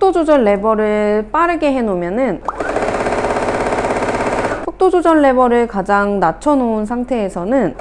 속도 조절 레버를 빠르게 해놓으면은 속도 조절 레버를 가장 낮춰놓은 상태에서는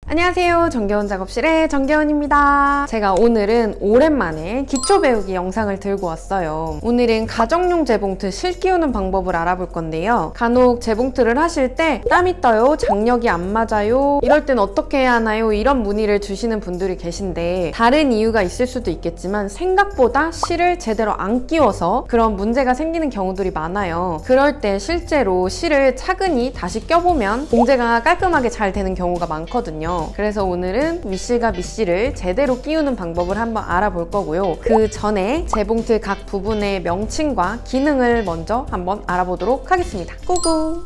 안녕하세요. 정겨운 작업실의 정겨운입니다. 제가 오늘은 오랜만에 기초 배우기 영상을 들고 왔어요. 오늘은 가정용 재봉틀 실 끼우는 방법을 알아볼 건데요. 간혹 재봉틀을 하실 때 땀이 떠요, 장력이 안 맞아요, 이럴 땐 어떻게 해야 하나요? 이런 문의를 주시는 분들이 계신데 다른 이유가 있을 수도 있겠지만 생각보다 실을 제대로 안 끼워서 그런 문제가 생기는 경우들이 많아요. 그럴 때 실제로 실을 차근히 다시 껴보면 봉제가 깔끔하게 잘 되는 경우가 많거든요. 그래서 오늘은 윗실과 밑실을 제대로 끼우는 방법을 한번 알아볼 거고요. 그 전에 재봉틀 각 부분의 명칭과 기능을 먼저 한번 알아보도록 하겠습니다. 고고!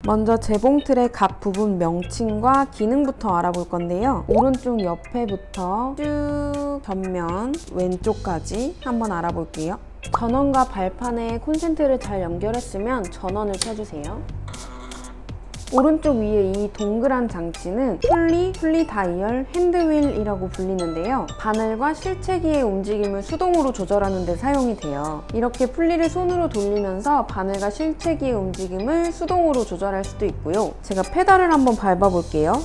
먼저 재봉틀의 각 부분 명칭과 기능부터 알아볼 건데요. 오른쪽 옆에부터 쭉 전면 왼쪽까지 한번 알아볼게요. 전원과 발판에 콘센트를 잘 연결했으면 전원을 켜주세요. 오른쪽 위에 이 동그란 장치는 풀리 다이얼 핸드휠이라고 불리는데요. 바늘과 실체기의 움직임을 수동으로 조절하는 데 사용이 돼요. 이렇게 풀리를 손으로 돌리면서 바늘과 실체기의 움직임을 수동으로 조절할 수도 있고요. 제가 페달을 한번 밟아볼게요.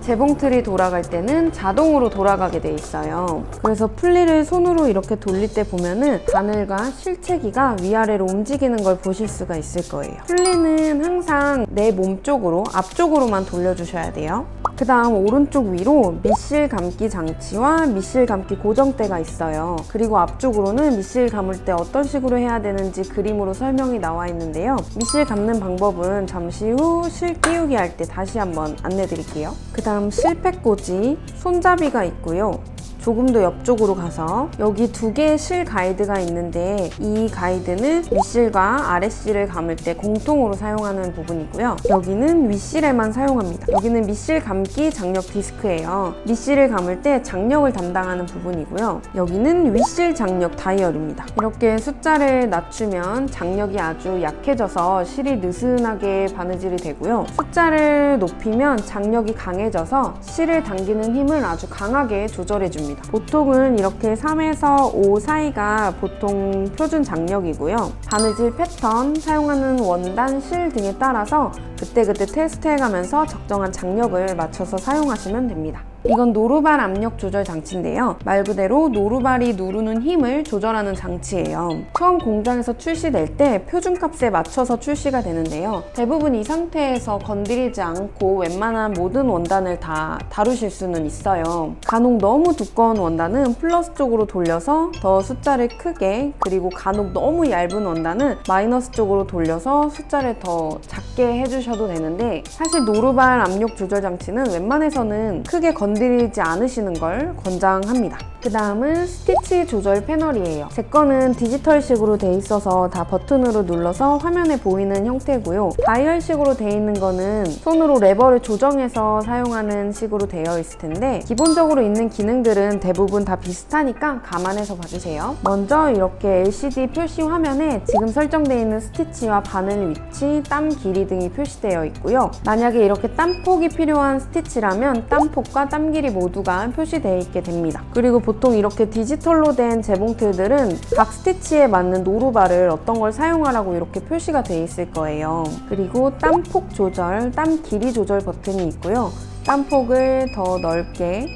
재봉틀이 돌아갈 때는 자동으로 돌아가게 돼 있어요. 그래서 풀리를 손으로 이렇게 돌릴 때 보면은 바늘과 실체기가 위아래로 움직이는 걸 보실 수가 있을 거예요. 풀리는 항상 내 몸 쪽으로, 앞쪽으로만 돌려주셔야 돼요. 그 다음 오른쪽 위로 밑실 감기 장치와 밑실 감기 고정대가 있어요. 그리고 앞쪽으로는 밑실 감을 때 어떤 식으로 해야 되는지 그림으로 설명이 나와 있는데요. 밑실 감는 방법은 잠시 후 실 끼우기 할 때 다시 한번 안내 드릴게요. 그 다음 실패꽂이, 손잡이가 있고요. 조금 더 옆쪽으로 가서 여기 두 개의 실 가이드가 있는데 이 가이드는 윗실과 아랫실을 감을 때 공통으로 사용하는 부분이고요. 여기는 윗실에만 사용합니다. 여기는 밑실 감기 장력 디스크예요. 밑실을 감을 때 장력을 담당하는 부분이고요. 여기는 윗실 장력 다이얼입니다. 이렇게 숫자를 낮추면 장력이 아주 약해져서 실이 느슨하게 바느질이 되고요. 숫자를 높이면 장력이 강해져서 실을 당기는 힘을 아주 강하게 조절해줍니다. 보통은 이렇게 3에서 5 사이가 보통 표준 장력이고요. 바느질 패턴, 사용하는 원단, 실 등에 따라서 그때그때 테스트해가면서 적정한 장력을 맞춰서 사용하시면 됩니다. 이건 노루발 압력 조절 장치인데요. 말 그대로 노루발이 누르는 힘을 조절하는 장치예요. 처음 공장에서 출시될 때 표준값에 맞춰서 출시가 되는데요. 대부분 이 상태에서 건드리지 않고 웬만한 모든 원단을 다 다루실 수는 있어요. 간혹 너무 두꺼운 원단은 플러스 쪽으로 돌려서 더 숫자를 크게, 그리고 간혹 너무 얇은 원단은 마이너스 쪽으로 돌려서 숫자를 더 작게 해주셔도 되는데 사실 노루발 압력 조절 장치는 웬만해서는 크게 건드리지 않으시는 걸 권장합니다. 그 다음은 스티치 조절 패널이에요. 제 거는 디지털식으로 돼 있어서 다 버튼으로 눌러서 화면에 보이는 형태고요. 다이얼식으로 돼 있는 거는 손으로 레버를 조정해서 사용하는 식으로 되어 있을 텐데 기본적으로 있는 기능들은 대부분 다 비슷하니까 감안해서 봐주세요. 먼저 이렇게 LCD 표시 화면에 지금 설정되어 있는 스티치와 바늘 위치, 땀 길이 등이 표시되어 있고요. 만약에 이렇게 땀폭이 필요한 스티치라면 땀폭과 땀 길이 모두가 표시되어 있게 됩니다. 그리고 보통 이렇게 디지털로 된 재봉틀들은 각 스티치에 맞는 노루발을 어떤 걸 사용하라고 이렇게 표시가 되어 있을 거예요. 그리고 땀폭 조절, 땀 길이 조절 버튼이 있고요. 땀폭을 더 넓게,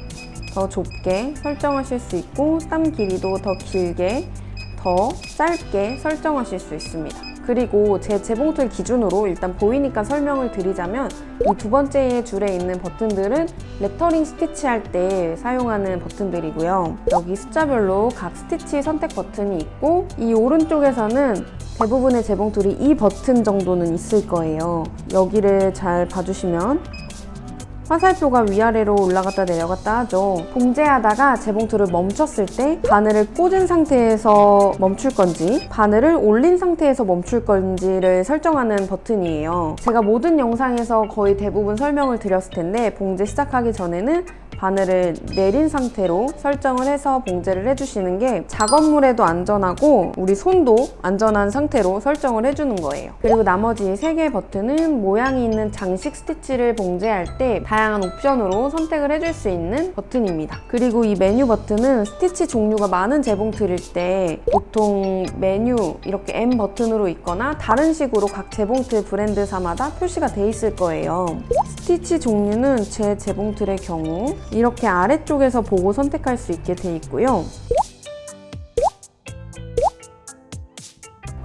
더 좁게 설정하실 수 있고 땀 길이도 더 길게, 더 짧게 설정하실 수 있습니다. 그리고 제 재봉틀 기준으로 일단 보이니까 설명을 드리자면 이 두 번째 줄에 있는 버튼들은 레터링 스티치 할 때 사용하는 버튼들이고요. 여기 숫자별로 각 스티치 선택 버튼이 있고 이 오른쪽에서는 대부분의 재봉틀이 이 버튼 정도는 있을 거예요. 여기를 잘 봐주시면 화살표가 위아래로 올라갔다 내려갔다 하죠. 봉제하다가 재봉틀을 멈췄을 때 바늘을 꽂은 상태에서 멈출 건지 바늘을 올린 상태에서 멈출 건지를 설정하는 버튼이에요. 제가 모든 영상에서 거의 대부분 설명을 드렸을 텐데 봉제 시작하기 전에는 바늘을 내린 상태로 설정을 해서 봉제를 해주시는 게 작업물에도 안전하고 우리 손도 안전한 상태로 설정을 해주는 거예요. 그리고 나머지 3개의 버튼은 모양이 있는 장식 스티치를 봉제할 때 다양한 옵션으로 선택을 해줄 수 있는 버튼입니다. 그리고 이 메뉴 버튼은 스티치 종류가 많은 재봉틀일 때 보통 메뉴 이렇게 M 버튼으로 있거나 다른 식으로 각 재봉틀 브랜드사마다 표시가 돼 있을 거예요. 스티치 종류는 제 재봉틀의 경우 이렇게 아래쪽에서 보고 선택할 수 있게 돼 있고요.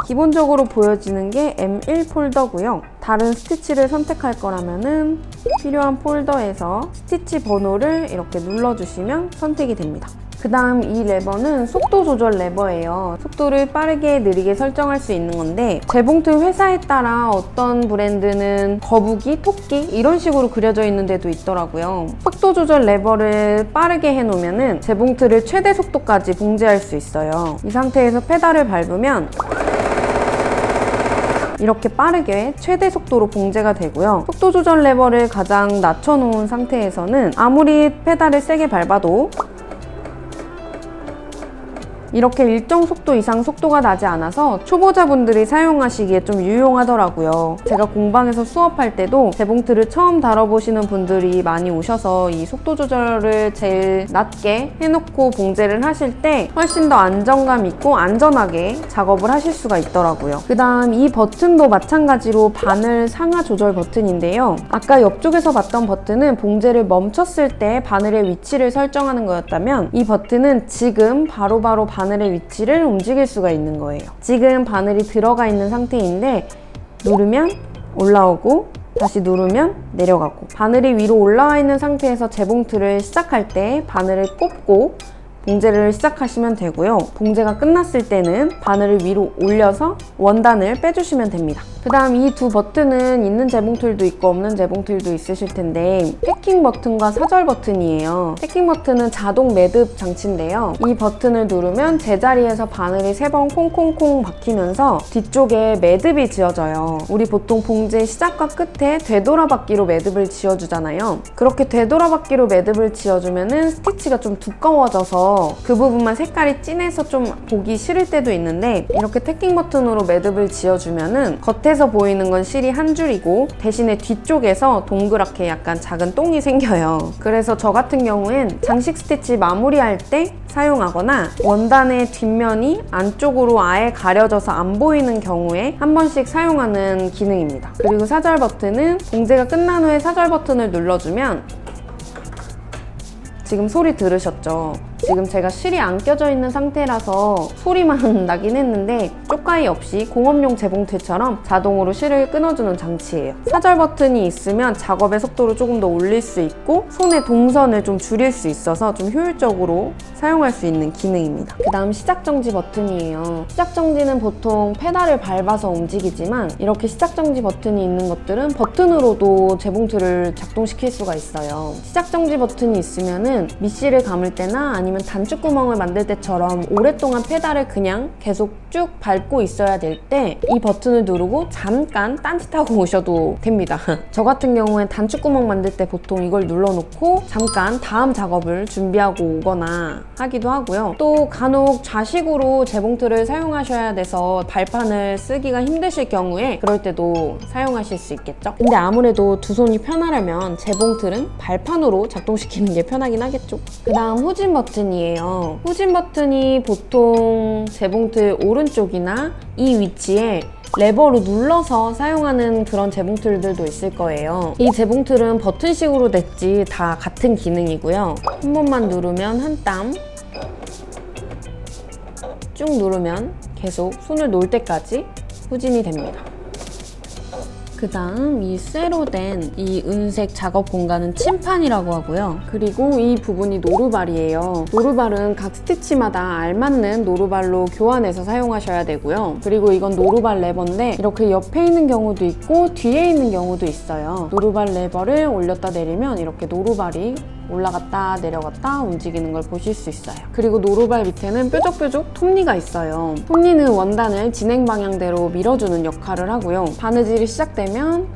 기본적으로 보여지는 게 M1 폴더고요. 다른 스티치를 선택할 거라면은 필요한 폴더에서 스티치 번호를 이렇게 눌러주시면 선택이 됩니다. 그 다음 이 레버는 속도 조절 레버예요. 속도를 빠르게 느리게 설정할 수 있는 건데 재봉틀 회사에 따라 어떤 브랜드는 거북이, 토끼 이런 식으로 그려져 있는 데도 있더라고요. 속도 조절 레버를 빠르게 해놓으면 재봉틀을 최대 속도까지 봉제할 수 있어요. 이 상태에서 페달을 밟으면 이렇게 빠르게 최대 속도로 봉제가 되고요. 속도 조절 레버를 가장 낮춰놓은 상태에서는 아무리 페달을 세게 밟아도 이렇게 일정 속도 이상 속도가 나지 않아서 초보자분들이 사용하시기에 좀 유용하더라고요. 제가 공방에서 수업할 때도 재봉틀을 처음 다뤄보시는 분들이 많이 오셔서 이 속도 조절을 제일 낮게 해놓고 봉제를 하실 때 훨씬 더 안정감 있고 안전하게 작업을 하실 수가 있더라고요. 그 다음 이 버튼도 마찬가지로 바늘 상하 조절 버튼인데요. 아까 옆쪽에서 봤던 버튼은 봉제를 멈췄을 때 바늘의 위치를 설정하는 거였다면 이 버튼은 지금 바로바로 바늘의 위치를 움직일 수가 있는 거예요. 지금 바늘이 들어가 있는 상태인데 누르면 올라오고 다시 누르면 내려가고 바늘이 위로 올라와 있는 상태에서 재봉틀을 시작할 때 바늘을 꼽고 봉제를 시작하시면 되고요. 봉제가 끝났을 때는 바늘을 위로 올려서 원단을 빼주시면 됩니다. 그 다음 이 두 버튼은 있는 재봉틀도 있고 없는 재봉틀도 있으실 텐데 패킹 버튼과 사절 버튼이에요. 패킹 버튼은 자동 매듭 장치인데요. 이 버튼을 누르면 제자리에서 바늘이 3번 콩콩콩 박히면서 뒤쪽에 매듭이 지어져요. 우리 보통 봉제 시작과 끝에 되돌아받기로 매듭을 지어주잖아요. 그렇게 되돌아받기로 매듭을 지어주면은 스티치가 좀 두꺼워져서 그 부분만 색깔이 진해서 좀 보기 싫을 때도 있는데 이렇게 패킹 버튼으로 매듭을 지어주면은 겉에서 보이는 건 실이 한 줄이고 대신에 뒤쪽에서 동그랗게 약간 작은 똥이 생겨요. 그래서 저 같은 경우엔 장식 스티치 마무리할 때 사용하거나 원단의 뒷면이 안쪽으로 아예 가려져서 안 보이는 경우에 한 번씩 사용하는 기능입니다. 그리고 사절 버튼은 봉제가 끝난 후에 사절 버튼을 눌러주면 지금 소리 들으셨죠? 지금 제가 실이 안 껴져 있는 상태라서 소리만 나긴 했는데 쪽가위 없이 공업용 재봉틀처럼 자동으로 실을 끊어주는 장치예요. 사절 버튼이 있으면 작업의 속도를 조금 더 올릴 수 있고 손의 동선을 좀 줄일 수 있어서 좀 효율적으로 사용할 수 있는 기능입니다. 그 다음 시작 정지 버튼이에요. 시작 정지는 보통 페달을 밟아서 움직이지만 이렇게 시작 정지 버튼이 있는 것들은 버튼으로도 재봉틀을 작동시킬 수가 있어요. 시작 정지 버튼이 있으면은 밑실을 감을 때나 아니면 단추구멍을 만들 때처럼 오랫동안 페달을 그냥 계속 쭉 밟고 있어야 될 때 이 버튼을 누르고 잠깐 딴짓하고 오셔도 됩니다. 저 같은 경우엔 단추구멍 만들 때 보통 이걸 눌러놓고 잠깐 다음 작업을 준비하고 오거나 하기도 하고요. 또 간혹 좌식으로 재봉틀을 사용하셔야 돼서 발판을 쓰기가 힘드실 경우에 그럴 때도 사용하실 수 있겠죠. 근데 아무래도 두 손이 편하려면 재봉틀은 발판으로 작동시키는 게 편하긴 하겠죠. 그 다음 후진 버튼이에요. 후진 버튼이 보통 재봉틀 오른쪽이나 이 위치에 레버로 눌러서 사용하는 그런 재봉틀들도 있을 거예요. 이 재봉틀은 버튼식으로 됐지 다 같은 기능이고요. 한 번만 누르면 한 땀, 쭉 누르면 계속 손을 놓을 때까지 후진이 됩니다. 그 다음 이 쇠로 된 이 은색 작업 공간은 침판이라고 하고요. 그리고 이 부분이 노루발이에요. 노루발은 각 스티치마다 알맞는 노루발로 교환해서 사용하셔야 되고요. 그리고 이건 노루발 레버인데 이렇게 옆에 있는 경우도 있고 뒤에 있는 경우도 있어요. 노루발 레버를 올렸다 내리면 이렇게 노루발이 올라갔다 내려갔다 움직이는 걸 보실 수 있어요. 그리고 노루발 밑에는 뾰족뾰족 톱니가 있어요. 톱니는 원단을 진행 방향대로 밀어주는 역할을 하고요. 바느질이 시작되면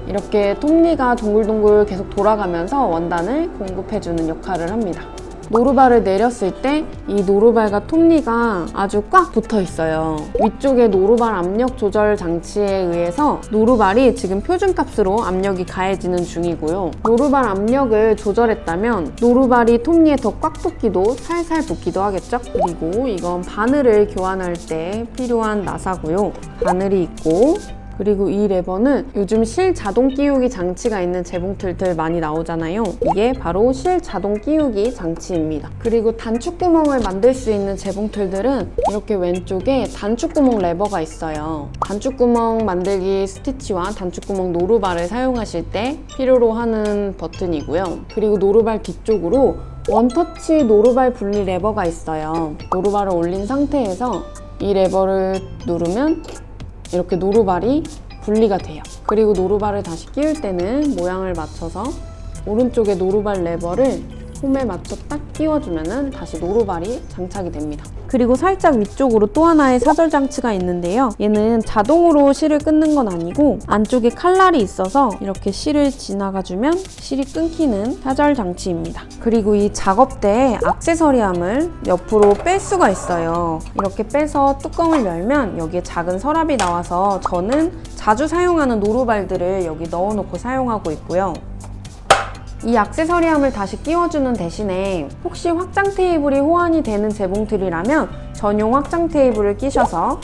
이렇게 톱니가 동글동글 계속 돌아가면서 원단을 공급해주는 역할을 합니다. 노루발을 내렸을 때 이 노루발과 톱니가 아주 꽉 붙어 있어요. 위쪽에 노루발 압력 조절 장치에 의해서 노루발이 지금 표준값으로 압력이 가해지는 중이고요. 노루발 압력을 조절했다면 노루발이 톱니에 더 꽉 붙기도 살살 붙기도 하겠죠? 그리고 이건 바늘을 교환할 때 필요한 나사고요. 바늘이 있고, 그리고 이 레버는 요즘 실 자동 끼우기 장치가 있는 재봉틀들 많이 나오잖아요. 이게 바로 실 자동 끼우기 장치입니다. 그리고 단축구멍을 만들 수 있는 재봉틀들은 이렇게 왼쪽에 단축구멍 레버가 있어요. 단축구멍 만들기 스티치와 단축구멍 노루발을 사용하실 때 필요로 하는 버튼이고요. 그리고 노루발 뒤쪽으로 원터치 노루발 분리 레버가 있어요. 노루발을 올린 상태에서 이 레버를 누르면 이렇게 노루발이 분리가 돼요. 그리고 노루발을 다시 끼울 때는 모양을 맞춰서 오른쪽에 노루발 레버를 홈에 맞춰 딱 끼워주면 다시 노루발이 장착이 됩니다. 그리고 살짝 위쪽으로 또 하나의 사절 장치가 있는데요. 얘는 자동으로 실을 끊는 건 아니고 안쪽에 칼날이 있어서 이렇게 실을 지나가주면 실이 끊기는 사절 장치입니다. 그리고 이 작업대에 액세서리함을 옆으로 뺄 수가 있어요. 이렇게 빼서 뚜껑을 열면 여기에 작은 서랍이 나와서 저는 자주 사용하는 노루발들을 여기 넣어놓고 사용하고 있고요. 이 액세서리함을 다시 끼워주는 대신에 혹시 확장 테이블이 호환이 되는 재봉틀이라면 전용 확장 테이블을 끼셔서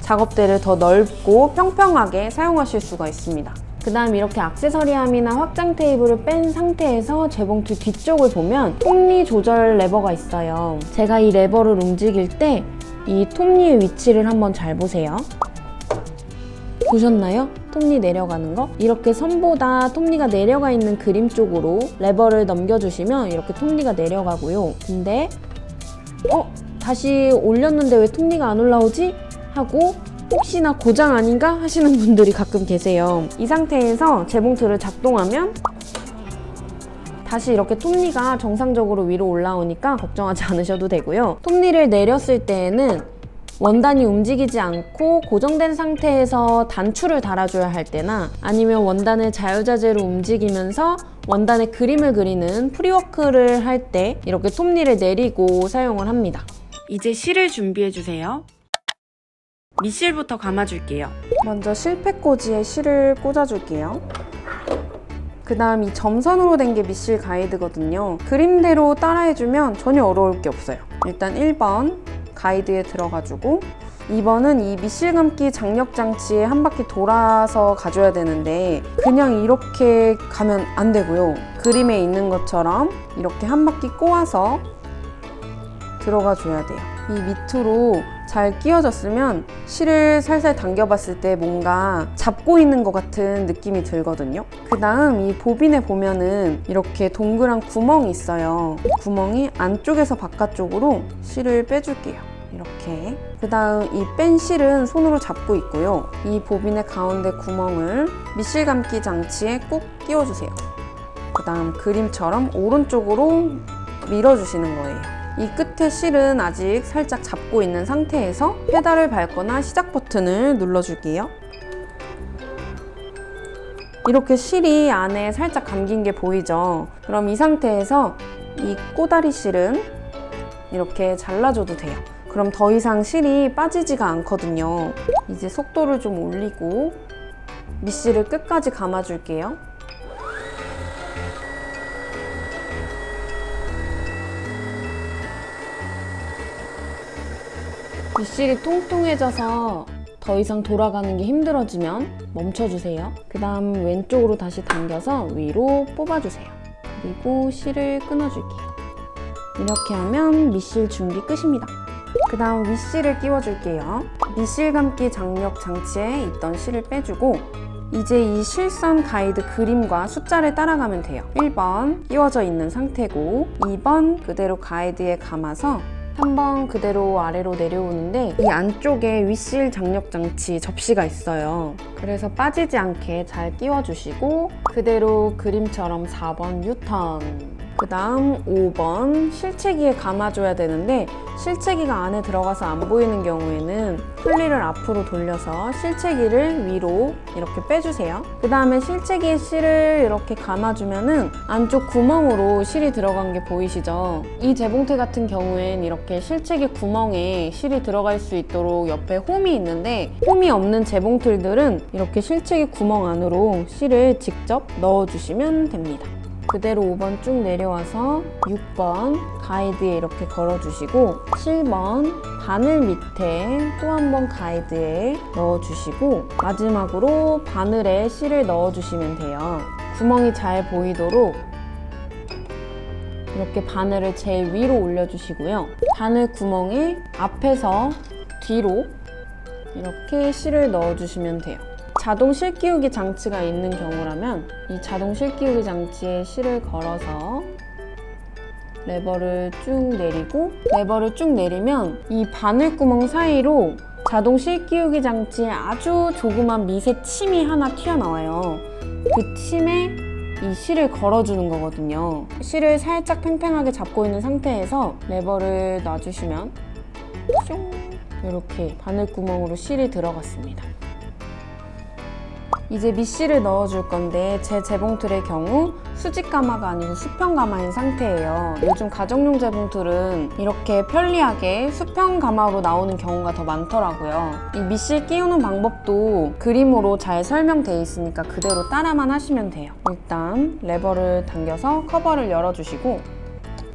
작업대를 더 넓고 평평하게 사용하실 수가 있습니다. 그 다음 이렇게 액세서리함이나 확장 테이블을 뺀 상태에서 재봉틀 뒤쪽을 보면 톱니 조절 레버가 있어요. 제가 이 레버를 움직일 때 이 톱니의 위치를 한번 잘 보세요. 보셨나요? 톱니 내려가는 거? 이렇게 선보다 톱니가 내려가 있는 그림 쪽으로 레버를 넘겨주시면 이렇게 톱니가 내려가고요. 근데 다시 올렸는데 왜 톱니가 안 올라오지? 하고 혹시나 고장 아닌가? 하시는 분들이 가끔 계세요. 이 상태에서 재봉틀을 작동하면 다시 이렇게 톱니가 정상적으로 위로 올라오니까 걱정하지 않으셔도 되고요. 톱니를 내렸을 때에는 원단이 움직이지 않고 고정된 상태에서 단추를 달아줘야 할 때나 아니면 원단을 자유자재로 움직이면서 원단에 그림을 그리는 프리워크를 할 때 이렇게 톱니를 내리고 사용을 합니다. 이제 실을 준비해주세요. 밑실부터 감아줄게요. 먼저 실패꽂이에 실을 꽂아줄게요. 그 다음 이 점선으로 된 게 밑실 가이드거든요. 그림대로 따라해주면 전혀 어려울 게 없어요. 일단 1번 가이드에 들어가주고 2번은 이 밑실 감기 장력 장치에 한 바퀴 돌아서 가줘야 되는데 그냥 이렇게 가면 안 되고요. 그림에 있는 것처럼 이렇게 한 바퀴 꼬아서 들어가 줘야 돼요. 이 밑으로 잘 끼워졌으면 실을 살살 당겨봤을 때 뭔가 잡고 있는 것 같은 느낌이 들거든요. 그 다음 이 보빈에 보면은 이렇게 동그란 구멍이 있어요. 구멍이 안쪽에서 바깥쪽으로 실을 빼줄게요. 이렇게. 그 다음 이 뺀 실은 손으로 잡고 있고요. 이 보빈의 가운데 구멍을 밑실 감기 장치에 꾹 끼워주세요. 그 다음 그림처럼 오른쪽으로 밀어주시는 거예요. 이 끝에 실은 아직 살짝 잡고 있는 상태에서 페달을 밟거나 시작 버튼을 눌러줄게요. 이렇게 실이 안에 살짝 감긴 게 보이죠? 그럼 이 상태에서 이 꼬다리 실은 이렇게 잘라줘도 돼요. 그럼 더 이상 실이 빠지지가 않거든요. 이제 속도를 좀 올리고 밑실을 끝까지 감아줄게요. 밑실이 통통해져서 더 이상 돌아가는 게 힘들어지면 멈춰주세요. 그 다음 왼쪽으로 다시 당겨서 위로 뽑아주세요. 그리고 실을 끊어줄게요. 이렇게 하면 밑실 준비 끝입니다. 그 다음 윗실을 끼워줄게요. 밑실 감기 장력 장치에 있던 실을 빼주고 이제 이 실선 가이드 그림과 숫자를 따라가면 돼요. 1번 끼워져 있는 상태고 2번 그대로 가이드에 감아서 3번 그대로 아래로 내려오는데 이 안쪽에 윗실 장력 장치 접시가 있어요. 그래서 빠지지 않게 잘 끼워주시고 그대로 그림처럼 4번 유턴 그 다음 5번 실체기에 감아줘야 되는데 실체기가 안에 들어가서 안 보이는 경우에는 풀리를 앞으로 돌려서 실체기를 위로 이렇게 빼주세요. 그 다음에 실체기에 실을 이렇게 감아주면은 안쪽 구멍으로 실이 들어간 게 보이시죠? 이 재봉틀 같은 경우엔 이렇게 실체기 구멍에 실이 들어갈 수 있도록 옆에 홈이 있는데 홈이 없는 재봉틀들은 이렇게 실체기 구멍 안으로 실을 직접 넣어주시면 됩니다. 그대로 5번 쭉 내려와서 6번 가이드에 이렇게 걸어주시고 7번 바늘 밑에 또 한 번 가이드에 넣어주시고 마지막으로 바늘에 실을 넣어주시면 돼요. 구멍이 잘 보이도록 이렇게 바늘을 제일 위로 올려주시고요. 바늘 구멍에 앞에서 뒤로 이렇게 실을 넣어주시면 돼요. 자동 실 끼우기 장치가 있는 경우라면 이 자동 실 끼우기 장치에 실을 걸어서 레버를 쭉 내리고 레버를 쭉 내리면 이 바늘구멍 사이로 자동 실 끼우기 장치에 아주 조그만 미세 침이 하나 튀어나와요. 그 침에 이 실을 걸어주는 거거든요. 실을 살짝 팽팽하게 잡고 있는 상태에서 레버를 놔주시면 뿅! 이렇게 바늘구멍으로 실이 들어갔습니다. 이제 밑실을 넣어줄 건데 제 재봉틀의 경우 수직 가마가 아니고 수평 가마인 상태예요. 요즘 가정용 재봉틀은 이렇게 편리하게 수평 가마로 나오는 경우가 더 많더라고요. 이 밑실 끼우는 방법도 그림으로 잘 설명되어 있으니까 그대로 따라만 하시면 돼요. 일단 레버를 당겨서 커버를 열어주시고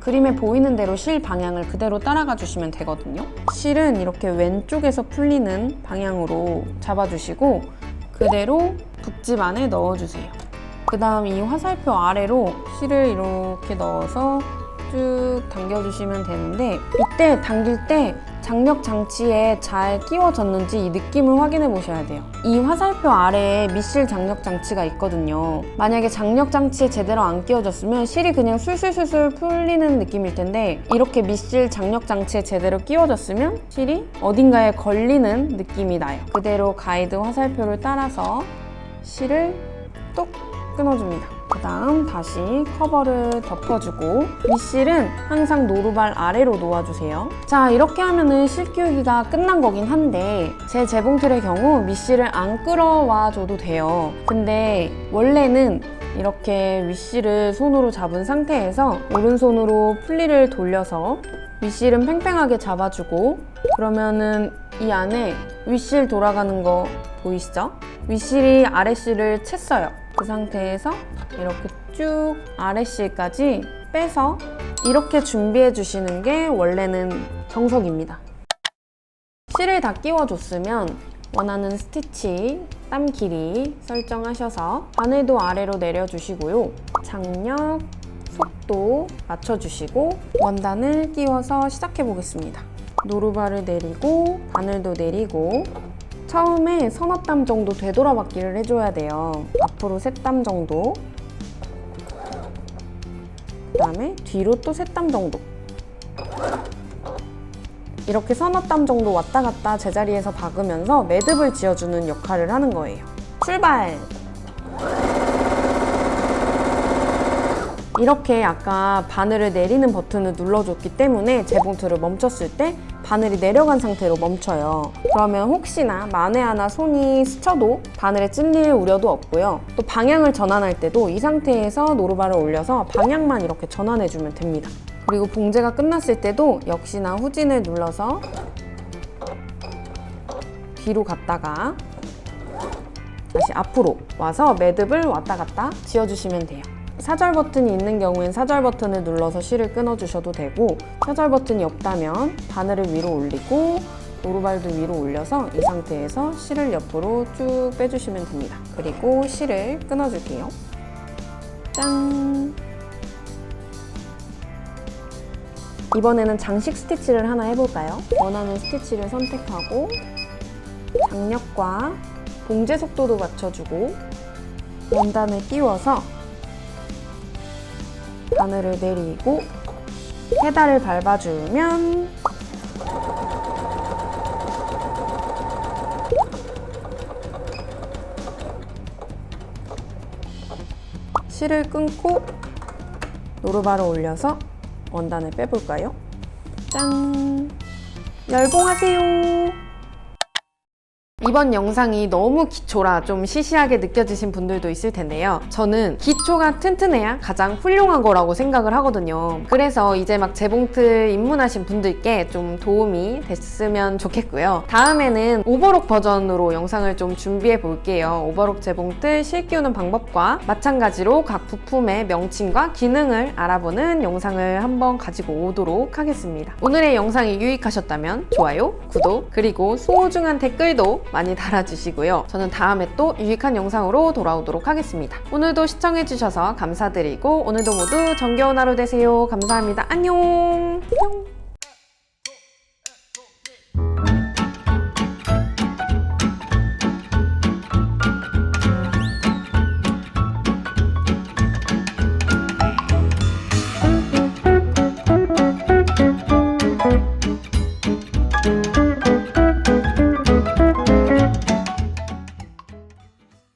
그림에 보이는 대로 실 방향을 그대로 따라가 주시면 되거든요. 실은 이렇게 왼쪽에서 풀리는 방향으로 잡아주시고 그대로 북집 안에 넣어주세요. 그 다음 이 화살표 아래로 실을 이렇게 넣어서 쭉 당겨주시면 되는데 이때 당길 때 장력 장치에 잘 끼워졌는지 이 느낌을 확인해 보셔야 돼요. 이 화살표 아래에 밑실 장력 장치가 있거든요. 만약에 장력 장치에 제대로 안 끼워졌으면 실이 그냥 술술술술 풀리는 느낌일 텐데 이렇게 밑실 장력 장치에 제대로 끼워졌으면 실이 어딘가에 걸리는 느낌이 나요. 그대로 가이드 화살표를 따라서 실을 뚝 끊어줍니다. 그 다음 다시 커버를 덮어주고 밑실은 항상 노루발 아래로 놓아주세요. 자, 이렇게 하면은 실 끼우기가 끝난 거긴 한데 제 재봉틀의 경우 밑실을 안 끌어와 줘도 돼요. 근데 원래는 이렇게 윗실을 손으로 잡은 상태에서 오른손으로 풀리를 돌려서 윗실은 팽팽하게 잡아주고 그러면은 이 안에 윗실 돌아가는 거 보이시죠? 윗실이 아랫실을 챘어요. 그 상태에서 이렇게 쭉 아랫실까지 빼서 이렇게 준비해 주시는 게 원래는 정석입니다. 실을 다 끼워줬으면 원하는 스티치, 땀 길이 설정하셔서 바늘도 아래로 내려주시고요. 장력, 속도 맞춰주시고 원단을 끼워서 시작해 보겠습니다. 노루발을 내리고 바늘도 내리고 처음에 서너 땀 정도 되돌아받기를 해줘야 돼요. 앞으로 3땀 정도, 그 다음에 뒤로 또 3땀 정도. 이렇게 서너 땀 정도 왔다 갔다 제자리에서 박으면서 매듭을 지어주는 역할을 하는 거예요. 출발! 이렇게 아까 바늘을 내리는 버튼을 눌러줬기 때문에 재봉틀을 멈췄을 때 바늘이 내려간 상태로 멈춰요. 그러면 혹시나 만에 하나 손이 스쳐도 바늘에 찔릴 우려도 없고요. 또 방향을 전환할 때도 이 상태에서 노루발을 올려서 방향만 이렇게 전환해주면 됩니다. 그리고 봉제가 끝났을 때도 역시나 후진을 눌러서 뒤로 갔다가 다시 앞으로 와서 매듭을 왔다 갔다 지어주시면 돼요. 사절 버튼이 있는 경우엔 사절 버튼을 눌러서 실을 끊어주셔도 되고 사절 버튼이 없다면 바늘을 위로 올리고 노루발도 위로 올려서 이 상태에서 실을 옆으로 쭉 빼주시면 됩니다. 그리고 실을 끊어줄게요. 짠! 이번에는 장식 스티치를 하나 해볼까요? 원하는 스티치를 선택하고 장력과 봉제 속도도 맞춰주고 원단을 띄워서 바늘을 내리고 페달을 밟아주면 실을 끊고 노루발을 올려서 원단을 빼볼까요? 짠! 열봉하세요! 이번 영상이 너무 기초라 좀 시시하게 느껴지신 분들도 있을 텐데요. 저는 기초가 튼튼해야 가장 훌륭한 거라고 생각을 하거든요. 그래서 이제 막 재봉틀 입문하신 분들께 좀 도움이 됐으면 좋겠고요. 다음에는 오버록 버전으로 영상을 좀 준비해 볼게요. 오버록 재봉틀 실 끼우는 방법과 마찬가지로 각 부품의 명칭과 기능을 알아보는 영상을 한번 가지고 오도록 하겠습니다. 오늘의 영상이 유익하셨다면 좋아요, 구독, 그리고 소중한 댓글도 많이 달아주시고요. 저는 다음에 또 유익한 영상으로 돌아오도록 하겠습니다. 오늘도 시청해주셔서 감사드리고 오늘도 모두 정겨운 하루 되세요. 감사합니다. 안녕!